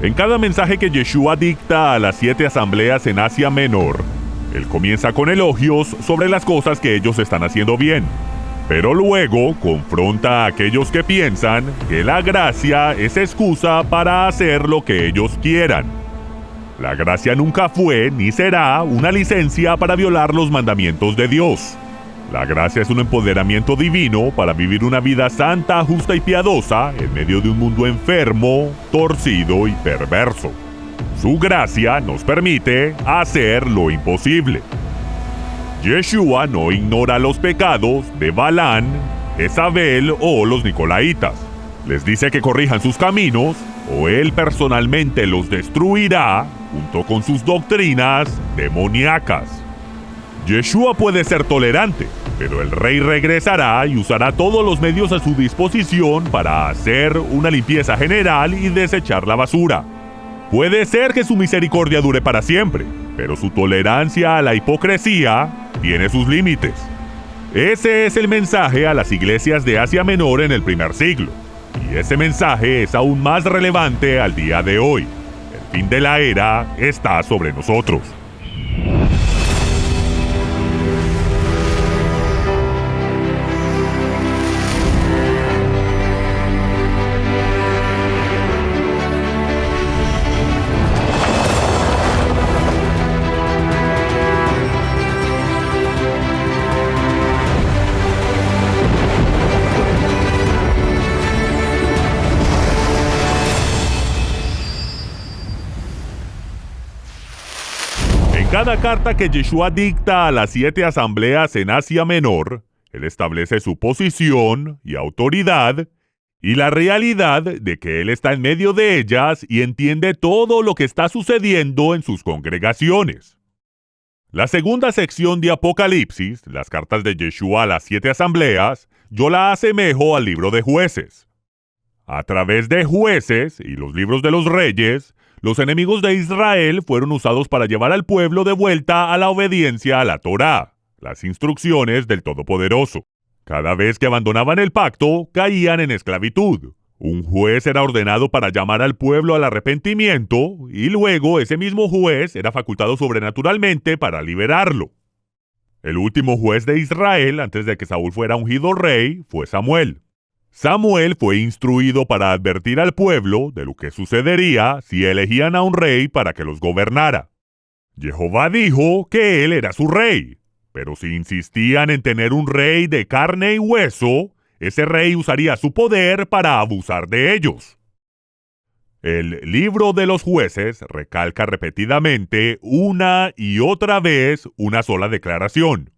En cada mensaje que Yeshua dicta a las 7 asambleas en Asia Menor, él comienza con elogios sobre las cosas que ellos están haciendo bien, pero luego confronta a aquellos que piensan que la gracia es excusa para hacer lo que ellos quieran. La gracia nunca fue ni será una licencia para violar los mandamientos de Dios. La gracia es un empoderamiento divino para vivir una vida santa, justa y piadosa en medio de un mundo enfermo, torcido y perverso. Su gracia nos permite hacer lo imposible. Yeshua no ignora los pecados de Balán, Jezabel o los Nicolaitas. Les dice que corrijan sus caminos o él personalmente los destruirá junto con sus doctrinas demoníacas. Yeshua puede ser tolerante, pero el rey regresará y usará todos los medios a su disposición para hacer una limpieza general y desechar la basura. Puede ser que su misericordia dure para siempre, pero su tolerancia a la hipocresía tiene sus límites. Ese es el mensaje a las iglesias de Asia Menor en el primer siglo, y ese mensaje es aún más relevante al día de hoy. El fin de la era está sobre nosotros. Cada carta que Yeshua dicta a las 7 asambleas en Asia Menor, él establece su posición y autoridad y la realidad de que él está en medio de ellas y entiende todo lo que está sucediendo en sus congregaciones. La segunda sección de Apocalipsis, las cartas de Yeshua a las 7 asambleas, yo la asemejo al libro de Jueces. A través de Jueces y los libros de los reyes, los enemigos de Israel fueron usados para llevar al pueblo de vuelta a la obediencia a la Torá, las instrucciones del Todopoderoso. Cada vez que abandonaban el pacto, caían en esclavitud. Un juez era ordenado para llamar al pueblo al arrepentimiento y luego ese mismo juez era facultado sobrenaturalmente para liberarlo. El último juez de Israel, antes de que Saúl fuera ungido rey, fue Samuel. Samuel fue instruido para advertir al pueblo de lo que sucedería si elegían a un rey para que los gobernara. Jehová dijo que él era su rey, pero si insistían en tener un rey de carne y hueso, ese rey usaría su poder para abusar de ellos. El libro de los jueces recalca repetidamente una y otra vez una sola declaración,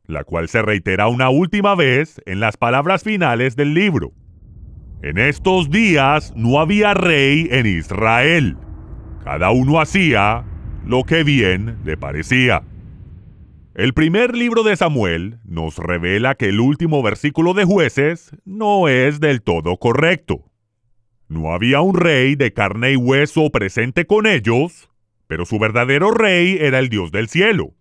la cual se reitera una última vez en las palabras finales del libro. En estos días no había rey en Israel. Cada uno hacía lo que bien le parecía. El primer libro de Samuel nos revela que el último versículo de Jueces no es del todo correcto. No había un rey de carne y hueso presente con ellos, pero su verdadero rey era el Dios del cielo.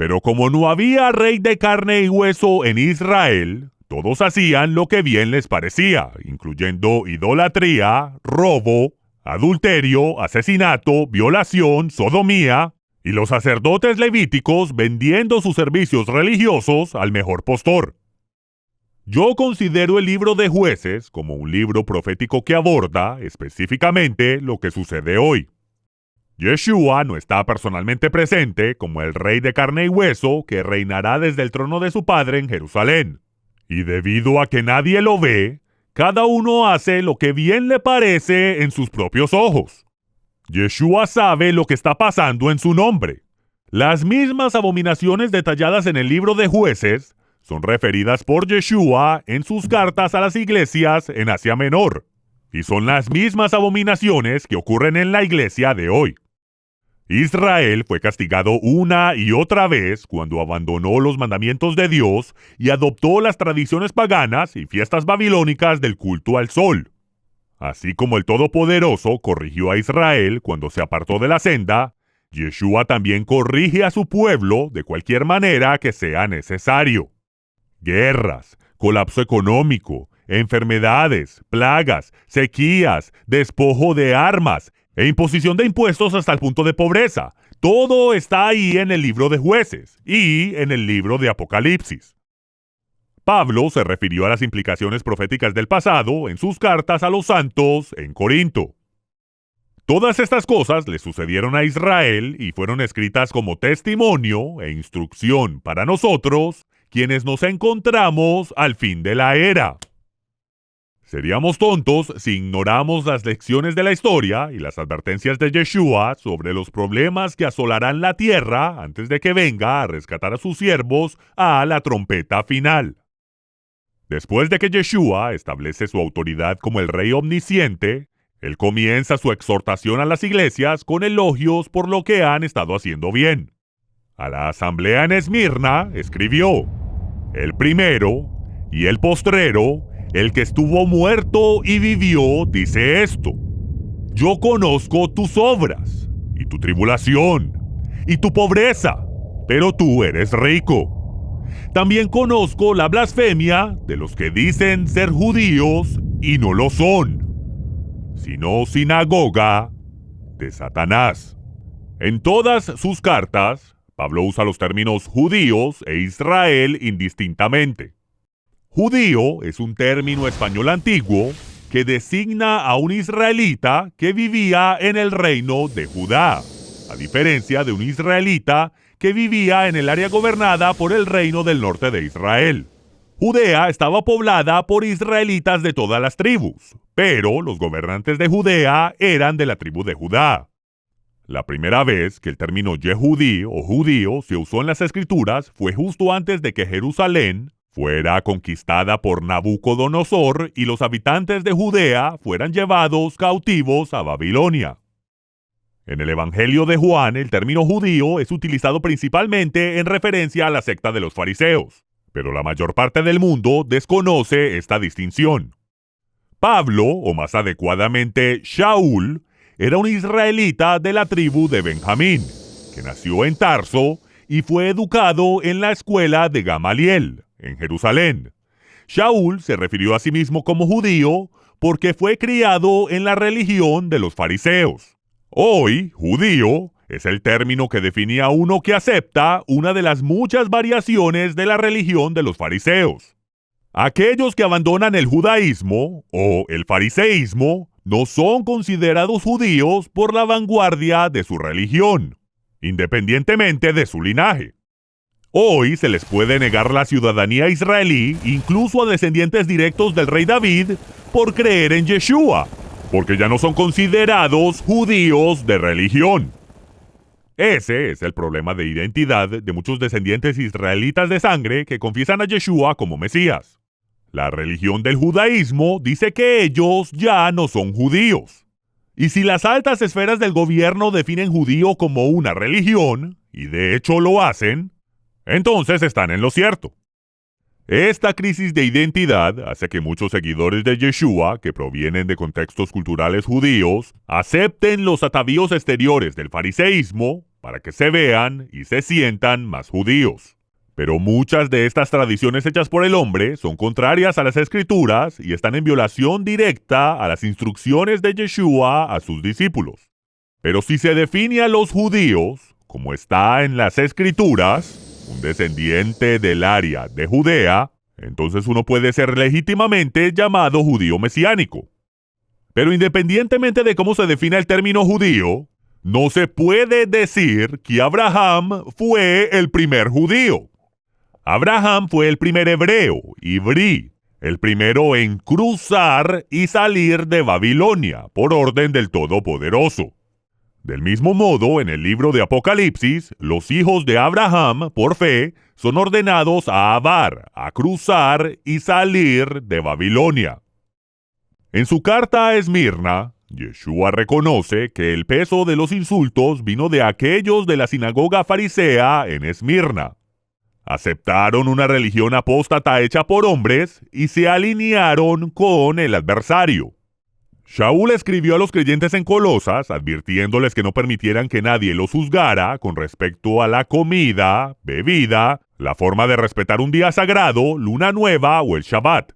Pero como no había rey de carne y hueso en Israel, todos hacían lo que bien les parecía, incluyendo idolatría, robo, adulterio, asesinato, violación, sodomía, y los sacerdotes levíticos vendiendo sus servicios religiosos al mejor postor. Yo considero el libro de Jueces como un libro profético que aborda específicamente lo que sucede hoy. Yeshua no está personalmente presente como el rey de carne y hueso que reinará desde el trono de su padre en Jerusalén. Y debido a que nadie lo ve, cada uno hace lo que bien le parece en sus propios ojos. Yeshua sabe lo que está pasando en su nombre. Las mismas abominaciones detalladas en el libro de Jueces son referidas por Yeshua en sus cartas a las iglesias en Asia Menor, y son las mismas abominaciones que ocurren en la iglesia de hoy. Israel fue castigado una y otra vez cuando abandonó los mandamientos de Dios y adoptó las tradiciones paganas y fiestas babilónicas del culto al sol. Así como el Todopoderoso corrigió a Israel cuando se apartó de la senda, Yeshua también corrige a su pueblo de cualquier manera que sea necesario. Guerras, colapso económico, enfermedades, plagas, sequías, despojo de armas, e imposición de impuestos hasta el punto de pobreza. Todo está ahí en el libro de Jueces y en el libro de Apocalipsis. Pablo se refirió a las implicaciones proféticas del pasado en sus cartas a los santos en Corinto. Todas estas cosas le sucedieron a Israel y fueron escritas como testimonio e instrucción para nosotros, quienes nos encontramos al fin de la era. Seríamos tontos si ignoramos las lecciones de la historia y las advertencias de Yeshua sobre los problemas que asolarán la tierra antes de que venga a rescatar a sus siervos a la trompeta final. Después de que Yeshua establece su autoridad como el Rey omnisciente, él comienza su exhortación a las iglesias con elogios por lo que han estado haciendo bien. A la asamblea en Esmirna escribió: el primero y el postrero, el que estuvo muerto y vivió, dice esto: yo conozco tus obras, y tu tribulación, y tu pobreza, pero tú eres rico. También conozco la blasfemia de los que dicen ser judíos y no lo son, sino sinagoga de Satanás. En todas sus cartas, Pablo usa los términos judíos e Israel indistintamente. Judío es un término español antiguo que designa a un israelita que vivía en el reino de Judá, a diferencia de un israelita que vivía en el área gobernada por el reino del norte de Israel. Judea estaba poblada por israelitas de todas las tribus, pero los gobernantes de Judea eran de la tribu de Judá. La primera vez que el término Yehudí o judío se usó en las escrituras fue justo antes de que Jerusalén fuera conquistada por Nabucodonosor y los habitantes de Judea fueran llevados cautivos a Babilonia. En el Evangelio de Juan, el término judío es utilizado principalmente en referencia a la secta de los fariseos, pero la mayor parte del mundo desconoce esta distinción. Pablo, o más adecuadamente Shaul, era un israelita de la tribu de Benjamín, que nació en Tarso y fue educado en la escuela de Gamaliel, en Jerusalén. Shaul se refirió a sí mismo como judío porque fue criado en la religión de los fariseos. Hoy, judío es el término que definía a uno que acepta una de las muchas variaciones de la religión de los fariseos. Aquellos que abandonan el judaísmo o el fariseísmo no son considerados judíos por la vanguardia de su religión, independientemente de su linaje. Hoy se les puede negar la ciudadanía israelí incluso a descendientes directos del rey David por creer en Yeshua, porque ya no son considerados judíos de religión. Ese es el problema de identidad de muchos descendientes israelitas de sangre que confiesan a Yeshua como Mesías. La religión del judaísmo dice que ellos ya no son judíos. Y si las altas esferas del gobierno definen judío como una religión, y de hecho lo hacen, entonces están en lo cierto. Esta crisis de identidad hace que muchos seguidores de Yeshua, que provienen de contextos culturales judíos, acepten los atavíos exteriores del fariseísmo para que se vean y se sientan más judíos. Pero muchas de estas tradiciones hechas por el hombre son contrarias a las escrituras y están en violación directa a las instrucciones de Yeshua a sus discípulos. Pero si se define a los judíos, como está en las escrituras, un descendiente del área de Judea, entonces uno puede ser legítimamente llamado judío mesiánico. Pero independientemente de cómo se defina el término judío, no se puede decir que Abraham fue el primer judío. Abraham fue el primer hebreo, ibrí, el primero en cruzar y salir de Babilonia por orden del Todopoderoso. Del mismo modo, en el libro de Apocalipsis, los hijos de Abraham, por fe, son ordenados a avar, a cruzar y salir de Babilonia. En su carta a Esmirna, Yeshua reconoce que el peso de los insultos vino de aquellos de la sinagoga farisea en Esmirna. Aceptaron una religión apóstata hecha por hombres y se alinearon con el adversario. Shaul escribió a los creyentes en Colosas advirtiéndoles que no permitieran que nadie los juzgara con respecto a la comida, bebida, la forma de respetar un día sagrado, luna nueva o el Shabbat.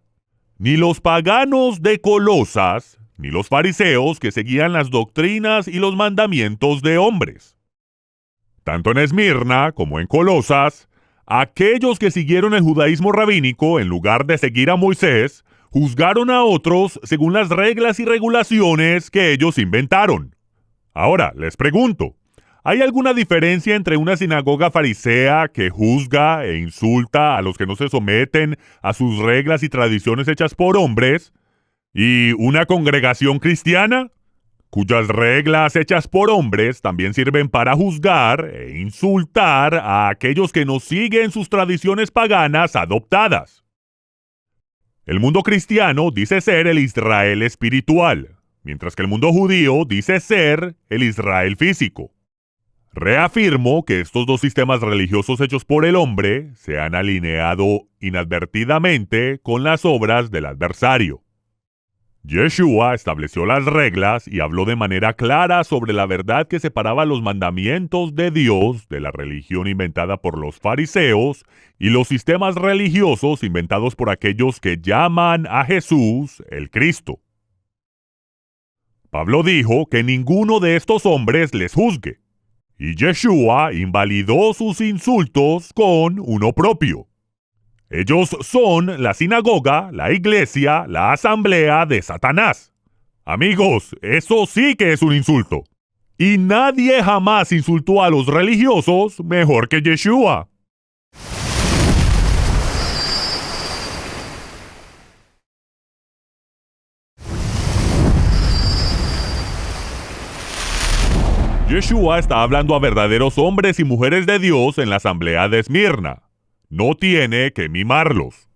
Ni los paganos de Colosas, ni los fariseos que seguían las doctrinas y los mandamientos de hombres. Tanto en Esmirna como en Colosas, aquellos que siguieron el judaísmo rabínico en lugar de seguir a Moisés, juzgaron a otros según las reglas y regulaciones que ellos inventaron. Ahora, les pregunto, ¿hay alguna diferencia entre una sinagoga farisea que juzga e insulta a los que no se someten a sus reglas y tradiciones hechas por hombres y una congregación cristiana, cuyas reglas hechas por hombres también sirven para juzgar e insultar a aquellos que no siguen sus tradiciones paganas adoptadas? El mundo cristiano dice ser el Israel espiritual, mientras que el mundo judío dice ser el Israel físico. Reafirmo que estos dos sistemas religiosos hechos por el hombre se han alineado inadvertidamente con las obras del adversario. Yeshua estableció las reglas y habló de manera clara sobre la verdad que separaba los mandamientos de Dios de la religión inventada por los fariseos y los sistemas religiosos inventados por aquellos que llaman a Jesús el Cristo. Pablo dijo que ninguno de estos hombres les juzgue, y Yeshua invalidó sus insultos con uno propio. Ellos son la sinagoga, la iglesia, la asamblea de Satanás. Amigos, eso sí que es un insulto. Y nadie jamás insultó a los religiosos mejor que Yeshua. Yeshua está hablando a verdaderos hombres y mujeres de Dios en la asamblea de Esmirna. No tiene que mimarlos.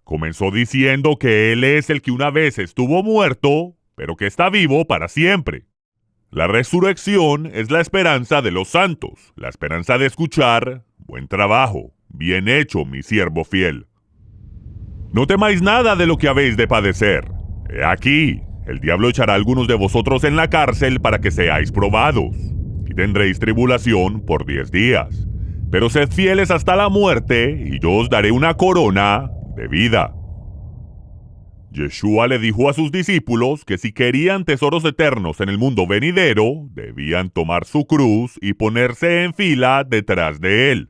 Comenzó diciendo que Él es el que una vez estuvo muerto, pero que está vivo para siempre. La resurrección es la esperanza de los santos, la esperanza de escuchar: buen trabajo, bien hecho, mi siervo fiel. No temáis nada de lo que habéis de padecer. He aquí, el diablo echará a algunos de vosotros en la cárcel para que seáis probados, y tendréis tribulación por 10 días. Pero sed fieles hasta la muerte, y yo os daré una corona de vida. Yeshua le dijo a sus discípulos que si querían tesoros eternos en el mundo venidero, debían tomar su cruz y ponerse en fila detrás de él.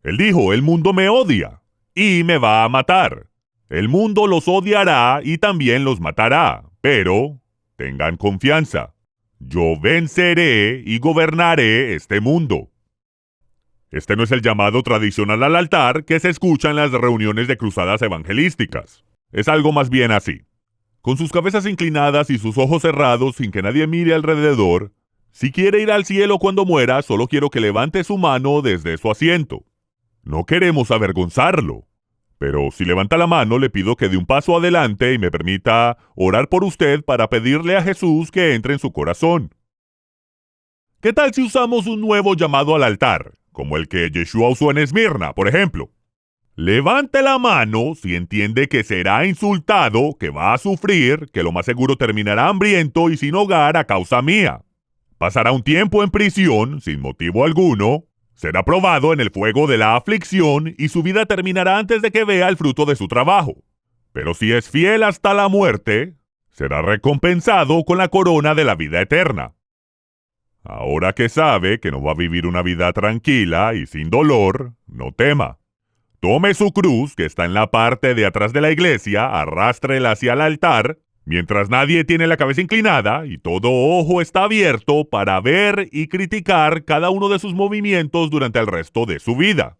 Él dijo: el mundo me odia y me va a matar. El mundo los odiará y también los matará, pero tengan confianza. Yo venceré y gobernaré este mundo. Este no es el llamado tradicional al altar que se escucha en las reuniones de cruzadas evangelísticas. Es algo más bien así. Con sus cabezas inclinadas y sus ojos cerrados sin que nadie mire alrededor, si quiere ir al cielo cuando muera, solo quiero que levante su mano desde su asiento. No queremos avergonzarlo, pero si levanta la mano le pido que dé un paso adelante y me permita orar por usted para pedirle a Jesús que entre en su corazón. ¿Qué tal si usamos un nuevo llamado al altar, como el que Yeshua usó en Esmirna, por ejemplo? Levante la mano si entiende que será insultado, que va a sufrir, que lo más seguro terminará hambriento y sin hogar a causa mía. Pasará un tiempo en prisión sin motivo alguno, será probado en el fuego de la aflicción y su vida terminará antes de que vea el fruto de su trabajo. Pero si es fiel hasta la muerte, será recompensado con la corona de la vida eterna. Ahora que sabe que no va a vivir una vida tranquila y sin dolor, no tema. Tome su cruz, que está en la parte de atrás de la iglesia, arrástrela hacia el altar, mientras nadie tiene la cabeza inclinada y todo ojo está abierto para ver y criticar cada uno de sus movimientos durante el resto de su vida.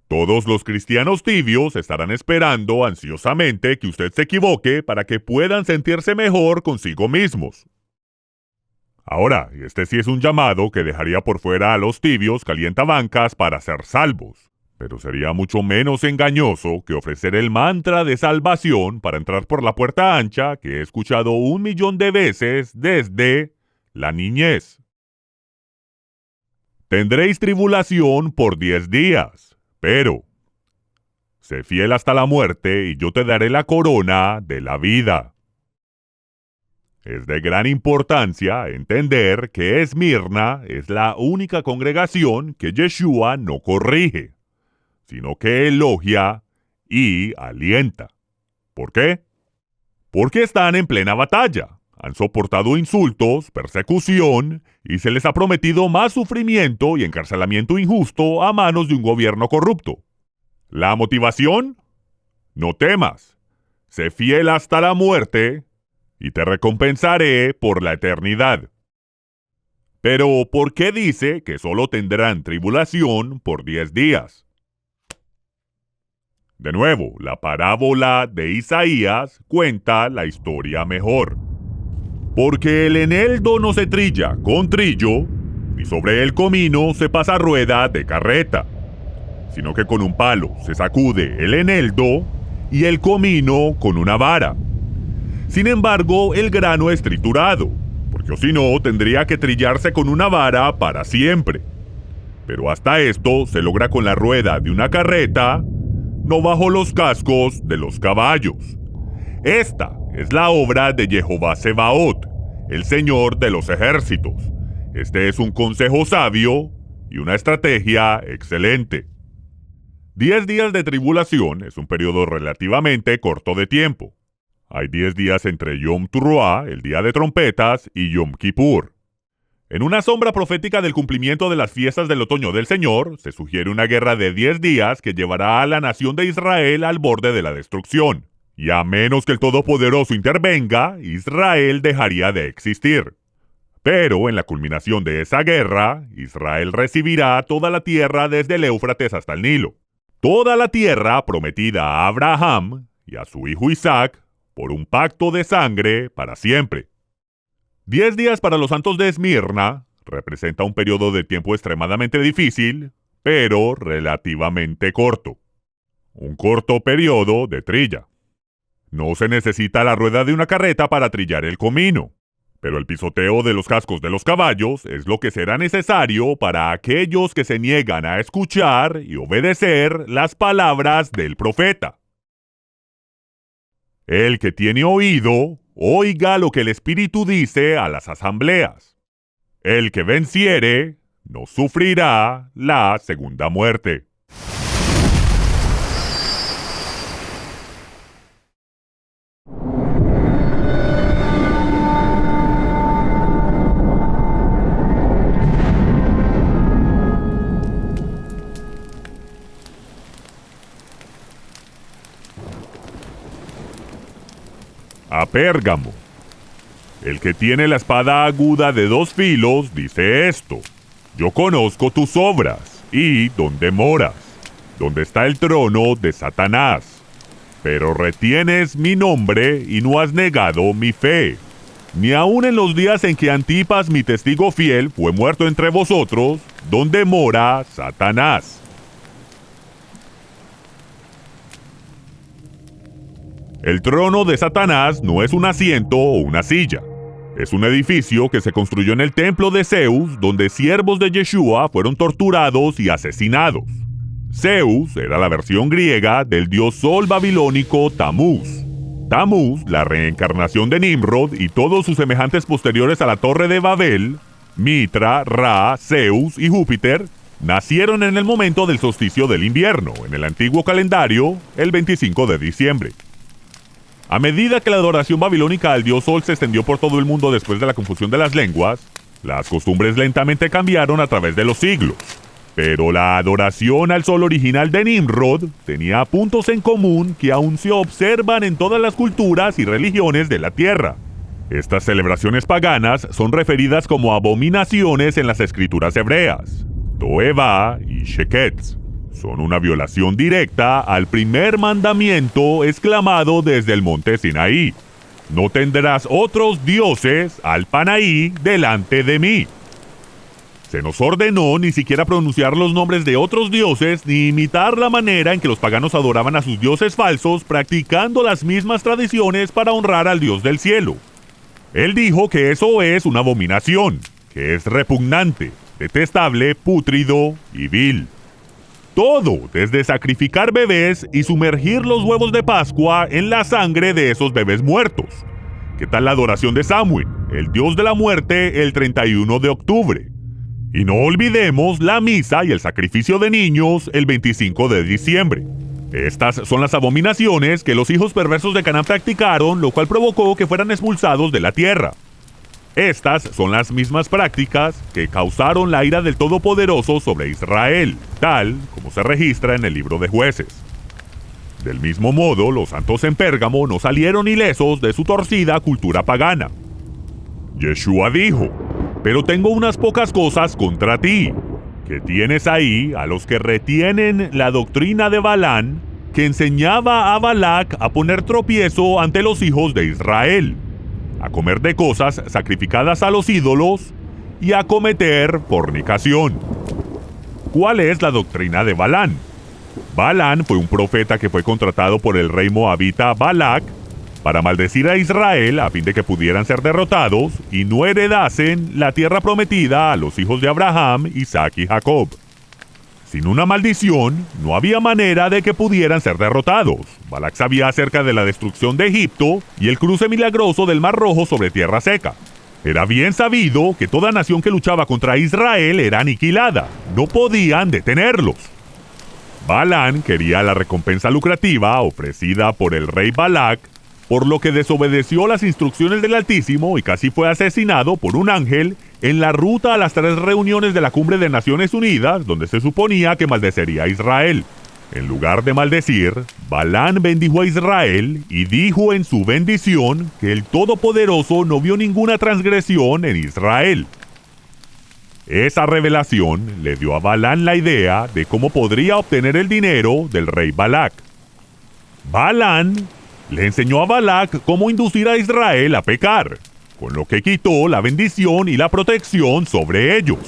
Todos los cristianos tibios estarán esperando ansiosamente que usted se equivoque para que puedan sentirse mejor consigo mismos. Ahora, este sí es un llamado que dejaría por fuera a los tibios calientabancas para ser salvos. Pero sería mucho menos engañoso que ofrecer el mantra de salvación para entrar por la puerta ancha que he escuchado 1,000,000 de veces desde la niñez. Tendréis tribulación por 10 días, pero sé fiel hasta la muerte y yo te daré la corona de la vida. Es de gran importancia entender que Esmirna es la única congregación que Yeshua no corrige, sino que elogia y alienta. ¿Por qué? porque están en plena batalla. Han soportado insultos, persecución, y se les ha prometido más sufrimiento y encarcelamiento injusto a manos de un gobierno corrupto. ¿La motivación? No temas. Sé fiel hasta la muerte, y te recompensaré por la eternidad. Pero, ¿por qué dice que solo tendrán tribulación por 10 días? De nuevo, la parábola de Isaías cuenta la historia mejor. Porque el eneldo no se trilla con trillo, ni sobre el comino se pasa rueda de carreta, sino que con un palo se sacude el eneldo y el comino con una vara. Sin embargo, el grano es triturado, porque si no tendría que trillarse con una vara para siempre. Pero hasta esto se logra con la rueda de una carreta, no bajo los cascos de los caballos. Esta es la obra de Jehová Sebaot, el Señor de los ejércitos. Este es un consejo sabio y una estrategia excelente. 10 días de tribulación es un periodo relativamente corto de tiempo. Hay 10 días entre Yom Teruah, el día de trompetas, y Yom Kippur. En una sombra profética del cumplimiento de las fiestas del otoño del Señor, se sugiere una guerra de 10 días que llevará a la nación de Israel al borde de la destrucción. Y a menos que el Todopoderoso intervenga, Israel dejaría de existir. Pero en la culminación de esa guerra, Israel recibirá toda la tierra desde el Éufrates hasta el Nilo. Toda la tierra prometida a Abraham y a su hijo Isaac por un pacto de sangre para siempre. 10 días para los santos de Esmirna representa un periodo de tiempo extremadamente difícil, pero relativamente corto. Un corto periodo de trilla. No se necesita la rueda de una carreta para trillar el comino, pero el pisoteo de los cascos de los caballos es lo que será necesario para aquellos que se niegan a escuchar y obedecer las palabras del profeta. El que tiene oído, oiga lo que el Espíritu dice a las asambleas. El que venciere, no sufrirá la segunda muerte. A Pérgamo. El que tiene la espada aguda de 2 filos dice esto: yo conozco tus obras y dónde moras, donde está el trono de Satanás. Pero retienes mi nombre y no has negado mi fe. Ni aun en los días en que Antipas, mi testigo fiel, fue muerto entre vosotros, donde mora Satanás. El trono de Satanás no es un asiento o una silla. Es un edificio que se construyó en el templo de Zeus, donde siervos de Yeshua fueron torturados y asesinados. Zeus era la versión griega del dios sol babilónico Tamuz. Tamuz, la reencarnación de Nimrod y todos sus semejantes posteriores a la Torre de Babel, Mitra, Ra, Zeus y Júpiter, nacieron en el momento del solsticio del invierno, en el antiguo calendario, el 25 de diciembre. A medida que la adoración babilónica al dios Sol se extendió por todo el mundo después de la confusión de las lenguas, las costumbres lentamente cambiaron a través de los siglos. Pero la adoración al Sol original de Nimrod tenía puntos en común que aún se observan en todas las culturas y religiones de la Tierra. Estas celebraciones paganas son referidas como abominaciones en las escrituras hebreas, Toevá y Sheketz. Son una violación directa al primer mandamiento exclamado desde el monte Sinaí: no tendrás otros dioses al Panaí delante de mí. Se nos ordenó ni siquiera pronunciar los nombres de otros dioses ni imitar la manera en que los paganos adoraban a sus dioses falsos, practicando las mismas tradiciones para honrar al Dios del cielo. Él dijo que eso es una abominación, que es repugnante, detestable, pútrido y vil. Todo, desde sacrificar bebés y sumergir los huevos de Pascua en la sangre de esos bebés muertos. ¿Qué tal la adoración de Samhain, el dios de la muerte, el 31 de octubre? Y no olvidemos la misa y el sacrificio de niños el 25 de diciembre. Estas son las abominaciones que los hijos perversos de Canaán practicaron, lo cual provocó que fueran expulsados de la tierra. Estas son las mismas prácticas que causaron la ira del Todopoderoso sobre Israel, tal como se registra en el libro de Jueces. Del mismo modo, los santos en Pérgamo no salieron ilesos de su torcida cultura pagana. Yeshua dijo: pero tengo unas pocas cosas contra ti, que tienes ahí a los que retienen la doctrina de Balán, que enseñaba a Balac a poner tropiezo ante los hijos de Israel, a comer de cosas sacrificadas a los ídolos y a cometer fornicación. ¿Cuál es la doctrina de Balán? Balán fue un profeta que fue contratado por el rey moabita Balac para maldecir a Israel a fin de que pudieran ser derrotados y no heredasen la tierra prometida a los hijos de Abraham, Isaac y Jacob. Sin una maldición, no había manera de que pudieran ser derrotados. Balac sabía acerca de la destrucción de Egipto y el cruce milagroso del Mar Rojo sobre tierra seca. Era bien sabido que toda nación que luchaba contra Israel era aniquilada. No podían detenerlos. Balán quería la recompensa lucrativa ofrecida por el rey Balac, por lo que desobedeció las instrucciones del Altísimo y casi fue asesinado por un ángel en la ruta a las 3 reuniones de la Cumbre de Naciones Unidas, donde se suponía que maldecería a Israel. En lugar de maldecir, Balán bendijo a Israel y dijo en su bendición que el Todopoderoso no vio ninguna transgresión en Israel. Esa revelación le dio a Balán la idea de cómo podría obtener el dinero del rey Balac. Balán le enseñó a Balac cómo inducir a Israel a pecar, con lo que quitó la bendición y la protección sobre ellos.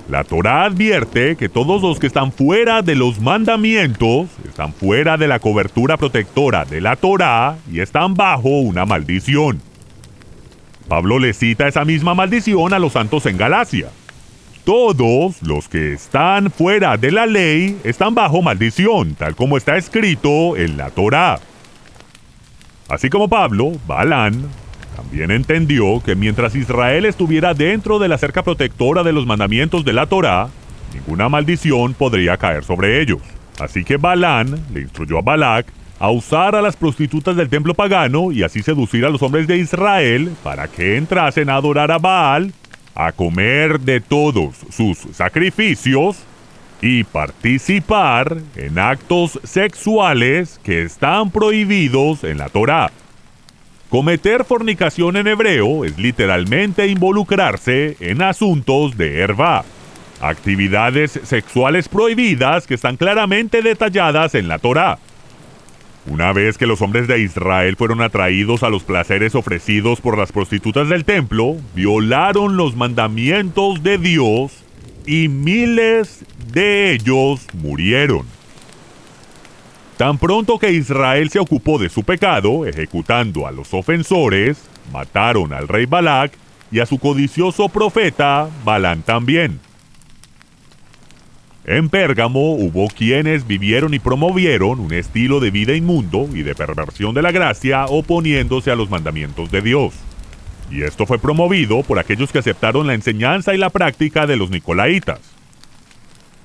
La Torá advierte que todos los que están fuera de los mandamientos están fuera de la cobertura protectora de la Torá y están bajo una maldición. Pablo le cita esa misma maldición a los santos en Galacia. Todos los que están fuera de la ley están bajo maldición, tal como está escrito en la Torá. Así como Pablo, Balán también entendió que mientras Israel estuviera dentro de la cerca protectora de los mandamientos de la Torá, ninguna maldición podría caer sobre ellos. Así que Balán le instruyó a Balac a usar a las prostitutas del templo pagano y así seducir a los hombres de Israel para que entrasen a adorar a Baal, a comer de todos sus sacrificios y participar en actos sexuales que están prohibidos en la Torá. Cometer fornicación en hebreo es literalmente involucrarse en asuntos de ervá, actividades sexuales prohibidas que están claramente detalladas en la Torá. Una vez que los hombres de Israel fueron atraídos a los placeres ofrecidos por las prostitutas del templo, violaron los mandamientos de Dios y miles de ellos murieron. Tan pronto que Israel se ocupó de su pecado, ejecutando a los ofensores, mataron al rey Balac y a su codicioso profeta Balán también. En Pérgamo hubo quienes vivieron y promovieron un estilo de vida inmundo y de perversión de la gracia oponiéndose a los mandamientos de Dios. Y esto fue promovido por aquellos que aceptaron la enseñanza y la práctica de los Nicolaitas.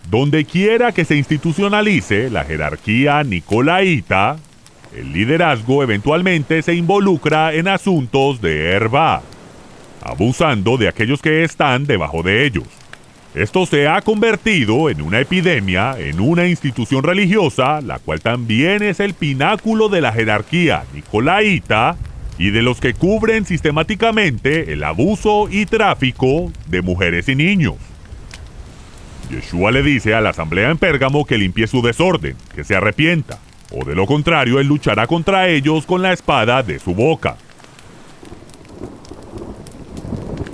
Donde quiera que se institucionalice la jerarquía nicolaita, el liderazgo eventualmente se involucra en asuntos de ervá, abusando de aquellos que están debajo de ellos. Esto se ha convertido en una epidemia, en una institución religiosa, la cual también es el pináculo de la jerarquía nicolaita y de los que cubren sistemáticamente el abuso y tráfico de mujeres y niños. Yeshua le dice a la asamblea en Pérgamo que limpie su desorden, que se arrepienta, o de lo contrario él luchará contra ellos con la espada de su boca.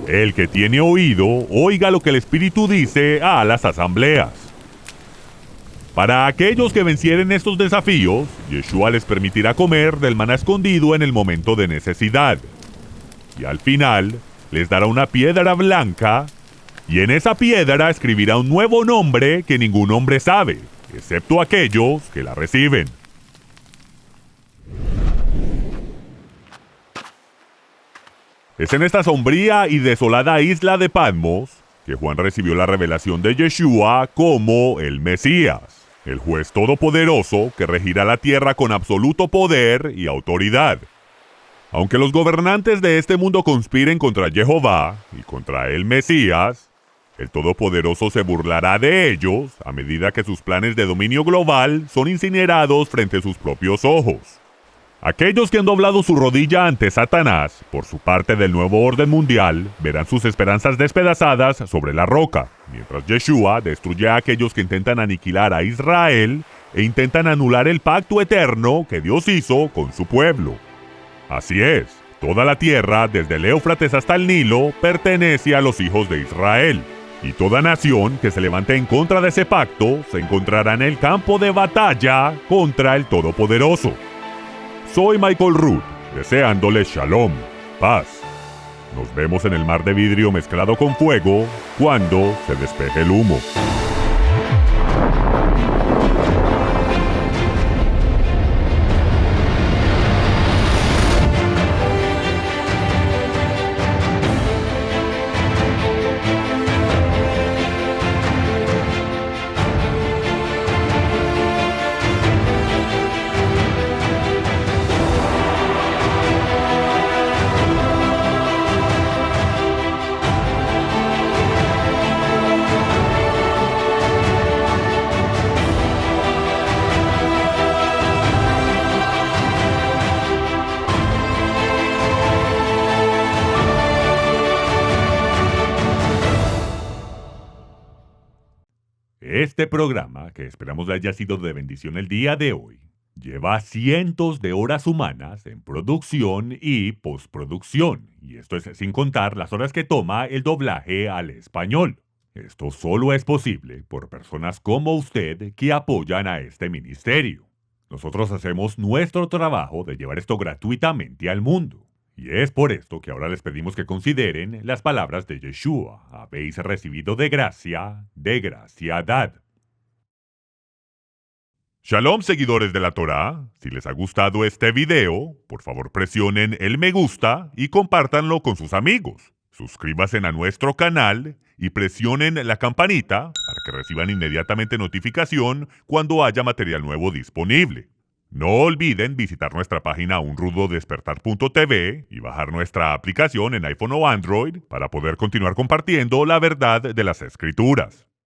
El que tiene oído, oiga lo que el Espíritu dice a las asambleas. Para aquellos que vencieren estos desafíos, Yeshua les permitirá comer del maná escondido en el momento de necesidad. Y al final, les dará una piedra blanca, y en esa piedra escribirá un nuevo nombre que ningún hombre sabe, excepto aquellos que la reciben. Es en esta sombría y desolada isla de Patmos que Juan recibió la revelación de Yeshua como el Mesías. el juez todopoderoso que regirá la tierra con absoluto poder y autoridad. Aunque los gobernantes de este mundo conspiren contra Jehová y contra el Mesías, el Todopoderoso se burlará de ellos a medida que sus planes de dominio global son incinerados frente a sus propios ojos. Aquellos que han doblado su rodilla ante Satanás, por su parte del nuevo orden mundial, verán sus esperanzas despedazadas sobre la roca, mientras Yeshua destruye a aquellos que intentan aniquilar a Israel e intentan anular el pacto eterno que Dios hizo con su pueblo. Así es, toda la tierra, desde el Éufrates hasta el Nilo, pertenece a los hijos de Israel. Y toda nación que se levante en contra de ese pacto se encontrará en el campo de batalla contra el Todopoderoso. Soy Michael Root, deseándole shalom, paz. Nos vemos en el mar de vidrio mezclado con fuego cuando se despeje el humo. Este programa, que esperamos haya sido de bendición el día de hoy, lleva cientos de horas humanas en producción y postproducción, y esto es sin contar las horas que toma el doblaje al español. Esto solo es posible por personas como usted que apoyan a este ministerio. Nosotros hacemos nuestro trabajo de llevar esto gratuitamente al mundo. Y es por esto que ahora les pedimos que consideren las palabras de Yeshua. Habéis recibido de gracia dad. Shalom, seguidores de la Torá. Si les ha gustado este video, por favor presionen el me gusta y compártanlo con sus amigos. Suscríbanse a nuestro canal y presionen la campanita para que reciban inmediatamente notificación cuando haya material nuevo disponible. No olviden visitar nuestra página unrudodespertar.tv y bajar nuestra aplicación en iPhone o Android para poder continuar compartiendo la verdad de las Escrituras.